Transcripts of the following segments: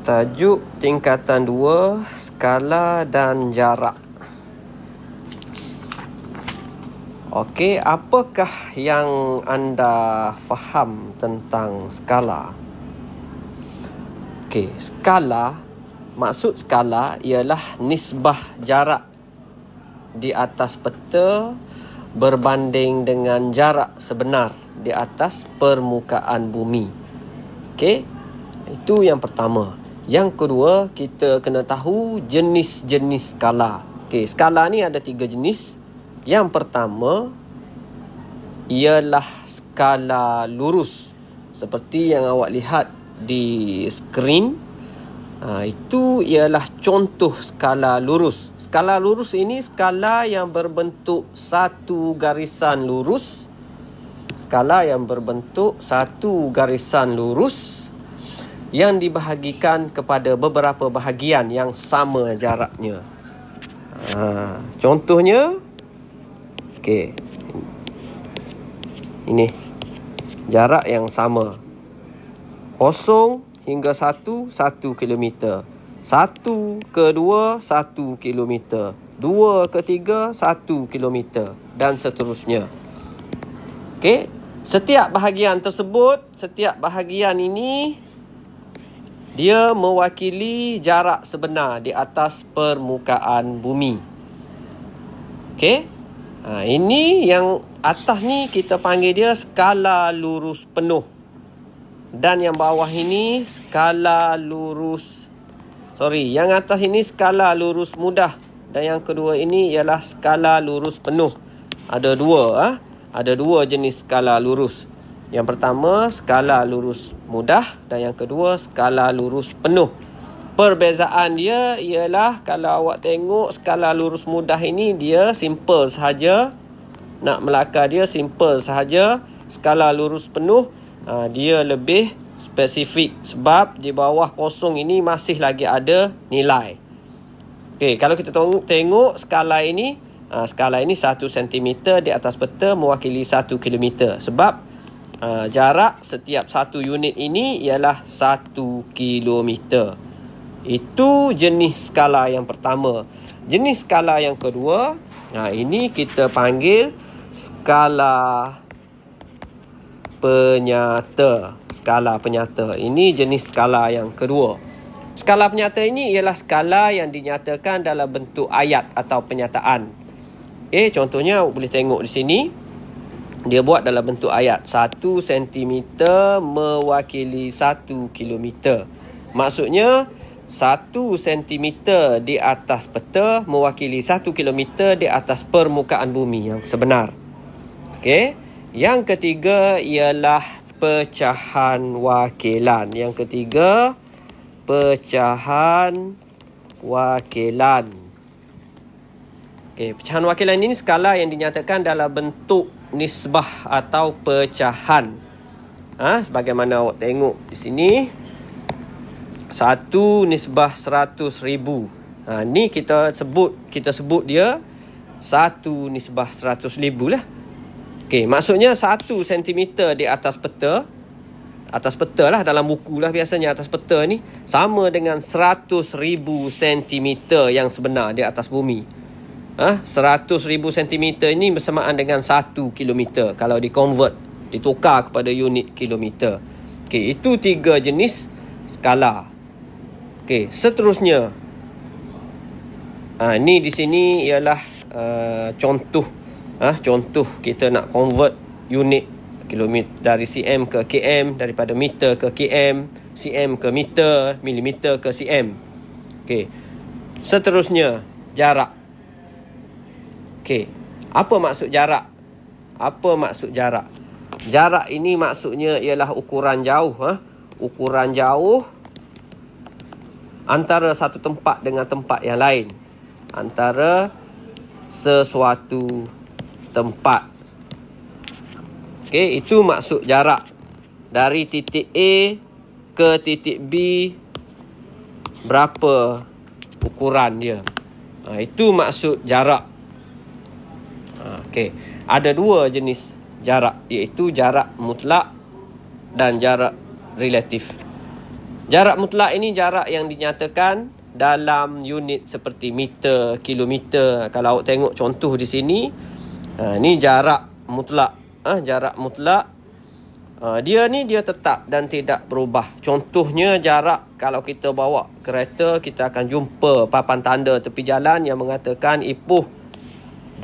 Tajuk tingkatan 2, skala dan jarak. Okey, apakah yang anda faham tentang skala? Okey, skala, maksud skala ialah nisbah jarak di atas peta berbanding dengan jarak sebenar di atas permukaan bumi. Okey, itu yang pertama. Yang kedua, kita kena tahu jenis-jenis skala. Okey, skala ni ada 3 jenis. Yang pertama ialah skala lurus. Seperti yang awak lihat di skrin. Itu ialah contoh skala lurus. Skala lurus ini skala yang berbentuk satu garisan lurus. Skala yang berbentuk satu garisan lurus yang dibahagikan kepada beberapa bahagian yang sama jaraknya. Contohnya, okey, ini jarak yang sama. 0 hingga 1, 1 km. 1 ke 2, 1 km. 2 ke 3, 1 km. Dan seterusnya. Okey, setiap bahagian tersebut, setiap bahagian ini dia mewakili jarak sebenar di atas permukaan bumi. Okey. Ini yang atas ni kita panggil dia skala lurus penuh. Dan yang bawah ini skala lurus, yang atas ini skala lurus mudah. Dan yang kedua ini ialah skala lurus penuh. Ada dua jenis skala lurus. Yang pertama, skala lurus mudah, dan yang kedua, skala lurus penuh. Perbezaan dia ialah kalau awak tengok skala lurus mudah ini, dia simple sahaja. Nak melakar dia simple sahaja. Skala lurus penuh, dia lebih spesifik sebab di bawah kosong ini masih lagi ada nilai. Okey, kalau kita tengok skala ini 1 cm di atas peta mewakili 1 km. Sebab jarak setiap satu unit ini ialah 1 kilometer. Itu jenis skala yang pertama. Jenis skala yang kedua, ini kita panggil skala penyata. Skala penyata. Ini jenis skala yang kedua. Skala penyata ini ialah skala yang dinyatakan dalam bentuk ayat atau penyataan. Contohnya boleh tengok di sini. Dia buat dalam bentuk ayat. 1 cm mewakili 1 km. Maksudnya 1 cm di atas peta mewakili 1 km di atas permukaan bumi yang sebenar. Okey. Yang ketiga ialah pecahan wakilan. Yang ketiga, pecahan wakilan. Okey, pecahan wakilan ini skala yang dinyatakan dalam bentuk nisbah atau pecahan. Sebagaimana awak tengok di sini, 1 nisbah 100,000. Ni kita sebut dia 1 nisbah 100,000 lah. Okey, maksudnya 1 cm di atas peta. Atas peta lah, dalam buku lah biasanya atas peta ni sama dengan 100,000 cm yang sebenar di atas bumi. 100,000 cm ini bersamaan dengan 1 km kalau ditukar kepada unit kilometer. Okey, itu 3 jenis skala. Okey, seterusnya. Ni di sini ialah contoh kita nak convert unit kilometer dari cm ke km, daripada meter ke km, cm ke meter, milimeter ke cm. Okey. Seterusnya, jarak. Okey, apa maksud jarak? Jarak ini maksudnya ialah ukuran jauh. Ukuran jauh antara satu tempat dengan tempat yang lain. Antara sesuatu tempat. Okey, itu maksud jarak. Dari titik A ke titik B, berapa ukuran dia? Itu maksud jarak. Okey, ada 2 jenis jarak, iaitu jarak mutlak dan jarak relatif. Jarak mutlak ini jarak yang dinyatakan dalam unit seperti meter, kilometer. Kalau awak tengok contoh di sini, ni jarak mutlak. Jarak mutlak. Dia tetap dan tidak berubah. Contohnya jarak kalau kita bawa kereta, kita akan jumpa papan tanda tepi jalan yang mengatakan ipuh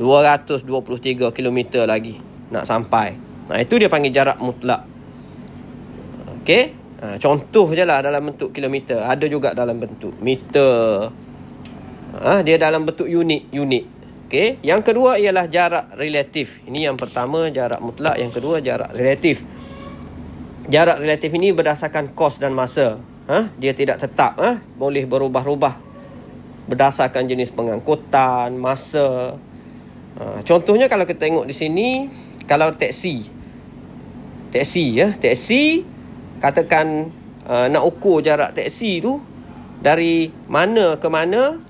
223 km lagi nak sampai. Itu dia panggil jarak mutlak. Okey. Contoh je lah dalam bentuk kilometer. Ada juga dalam bentuk meter. Dia dalam bentuk unit. Okey. Yang kedua ialah jarak relatif. Ini yang pertama jarak mutlak. Yang kedua jarak relatif. Jarak relatif ini berdasarkan kos dan masa. Dia tidak tetap. Boleh berubah-ubah berdasarkan jenis pengangkutan, masa. Contohnya kalau kita tengok di sini, kalau taksi katakan nak ukur jarak taksi tu dari mana ke mana,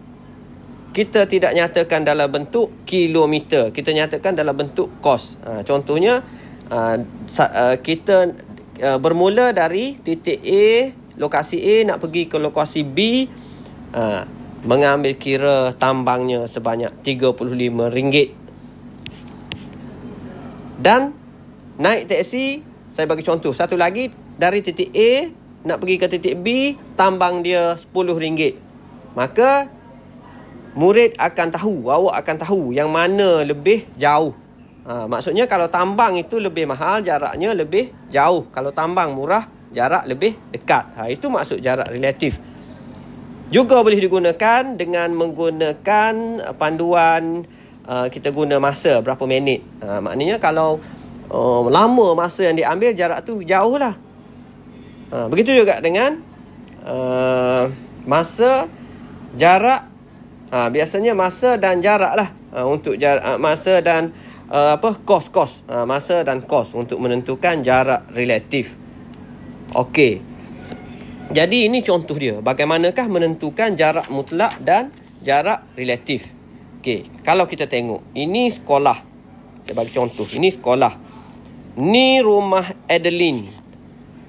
kita tidak nyatakan dalam bentuk kilometer, kita nyatakan dalam bentuk kos. Contohnya kita bermula dari titik A, lokasi A nak pergi ke lokasi B, mengambil kira tambangnya sebanyak RM35. Dan naik taksi, saya bagi contoh satu lagi, dari titik A nak pergi ke titik B, tambang dia RM10. Maka murid akan tahu, awak akan tahu yang mana lebih jauh. Maksudnya kalau tambang itu lebih mahal, jaraknya lebih jauh. Kalau tambang murah, jarak lebih dekat. Itu maksud jarak relatif. Juga boleh digunakan dengan menggunakan panduan, kita guna masa berapa minit. Maknanya kalau lama masa yang diambil, jarak tu jauh lah. Begitu juga dengan masa, jarak. Biasanya masa dan jarak lah. Untuk masa dan kos. Masa dan kos untuk menentukan jarak relatif. Okey. Jadi ini contoh dia. Bagaimanakah menentukan jarak mutlak dan jarak relatif. Okey. Kalau kita tengok, ini sekolah. Saya bagi contoh. Ini sekolah. Ni rumah Adeline.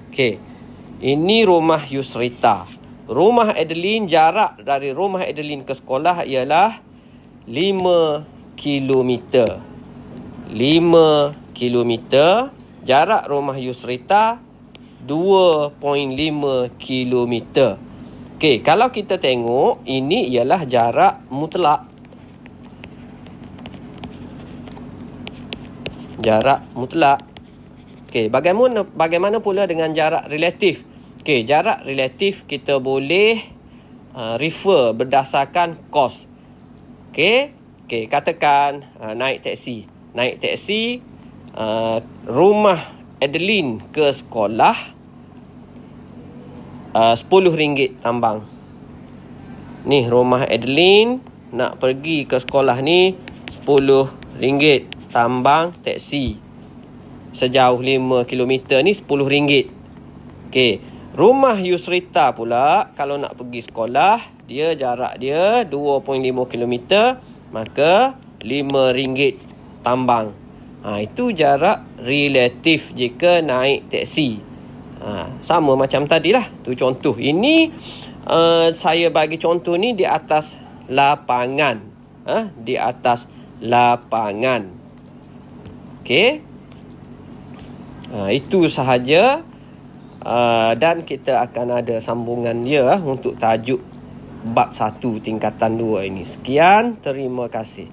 Okey. Ini rumah Yusrita. Rumah Adeline, jarak dari rumah Adeline ke sekolah ialah 5 kilometer. 5 kilometer. Jarak rumah Yusrita 2.5 kilometer. Okey, kalau kita tengok, ini ialah jarak mutlak. Jarak mutlak. Okey, bagaimana pula dengan jarak relatif? Okey, jarak relatif kita boleh refer berdasarkan kos. Okey, katakan naik taksi. Rumah Adeline ke sekolah RM10 tambang. Ni rumah Adeline nak pergi ke sekolah ni RM10 tambang taksi. Sejauh 5 km ni RM10. Okey. Rumah Yusrita pula, kalau nak pergi sekolah, jarak dia 2.5 km, maka RM5 tambang. Itu jarak relatif jika naik taksi. Sama macam tadilah. Tu contoh. Ini saya bagi contoh ni di atas lapangan. Di atas lapangan. Okey. Itu sahaja. Dan kita akan ada sambungan dia untuk tajuk bab 1 tingkatan 2 ini. Sekian, terima kasih.